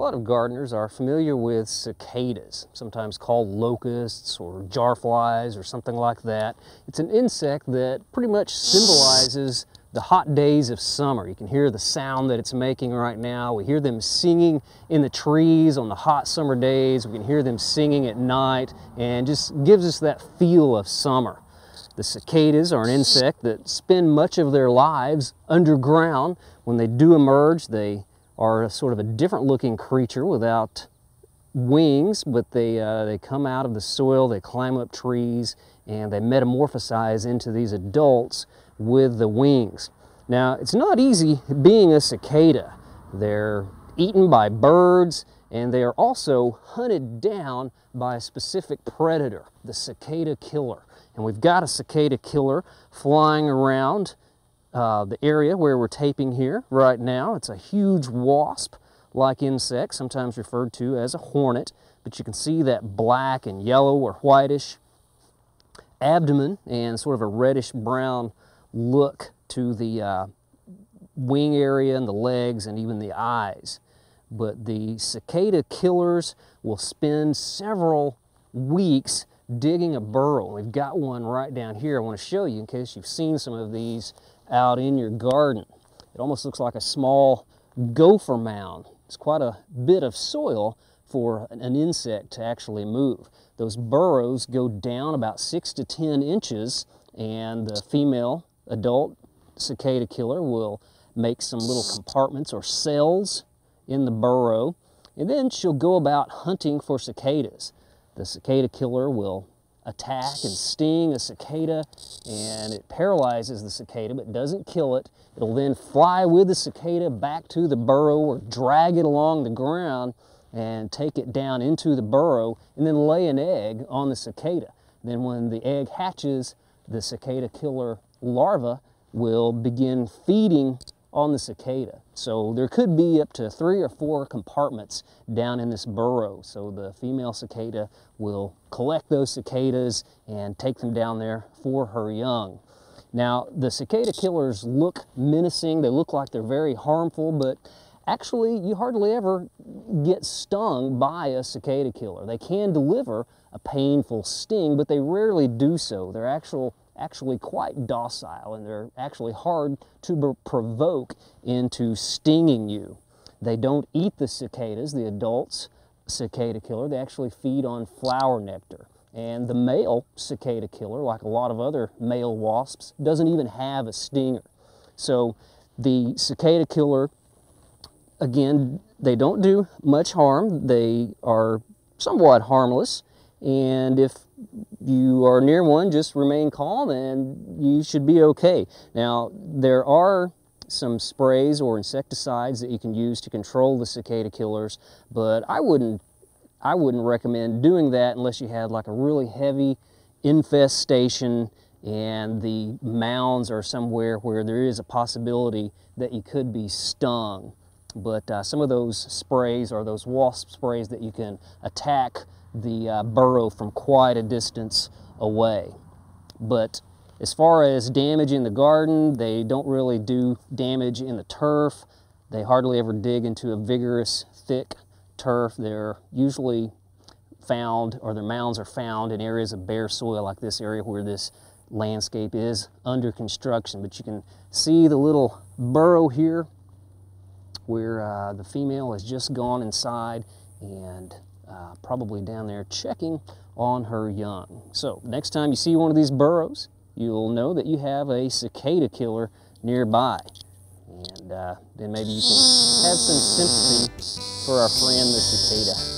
lot of gardeners are familiar with cicadas, sometimes called locusts or jarflies or something like that. It's an insect that pretty much symbolizes the hot days of summer. You can hear the sound that it's making right now. We hear them singing in the trees on the hot summer days. We can hear them singing at night, and just gives us that feel of summer. The cicadas are an insect that spend much of their lives underground. When they do emerge, they are sort of a different looking creature without wings, but they come out of the soil, they climb up trees, and they metamorphosize into these adults with the wings. Now, it's not easy being a cicada. They're eaten by birds, and they are also hunted down by a specific predator, the cicada killer. And we've got a cicada killer flying around the area where we're taping here right now. It's a huge wasp-like insect, sometimes referred to as a hornet, but you can see that black and yellow or whitish abdomen and sort of a reddish-brown look to the wing area and the legs and even the eyes. But the cicada killers will spend several weeks digging a burrow. We've got one right down here I want to show you in case you've seen some of these out in your garden. It almost looks like a small gopher mound. It's quite a bit of soil for an insect to actually move. Those burrows go down about 6 to 10 inches, and the female adult cicada killer will make some little compartments or cells in the burrow, and then she'll go about hunting for cicadas. The cicada killer will attack and sting a cicada, and it paralyzes the cicada but doesn't kill it. It'll then fly with the cicada back to the burrow or drag it along the ground and take it down into the burrow and then lay an egg on the cicada. Then when the egg hatches, the cicada killer larva will begin feeding on the cicada. So there could be up to 3 or 4 compartments down in this burrow. So the female cicada will collect those cicadas and take them down there for her young. Now, the cicada killers look menacing. They look like they're very harmful, but actually you hardly ever get stung by a cicada killer. They can deliver a painful sting, but they rarely do so. They're actually quite docile, and they're actually hard to provoke into stinging you. They don't eat the cicadas, the adults cicada killer. They actually feed on flower nectar. And the male cicada killer, like a lot of other male wasps, doesn't even have a stinger. So the cicada killer, again, they don't do much harm. They are somewhat harmless, and if you are near one, just remain calm and you should be okay. Now, there are some sprays or insecticides that you can use to control the cicada killers, but I wouldn't recommend doing that unless you had like a really heavy infestation and the mounds are somewhere where there is a possibility that you could be stung. But some of those sprays are those wasp sprays that you can attack the burrow from quite a distance away. But as far as damage in the garden, they don't really do damage in the turf. They hardly ever dig into a vigorous, thick turf. They're usually found, or their mounds are found in areas of bare soil like this area where this landscape is under construction. But you can see the little burrow here where the female has just gone inside and probably down there checking on her young. So next time you see one of these burrows, you'll know that you have a cicada killer nearby. And then maybe you can have some sympathy for our friend the cicada.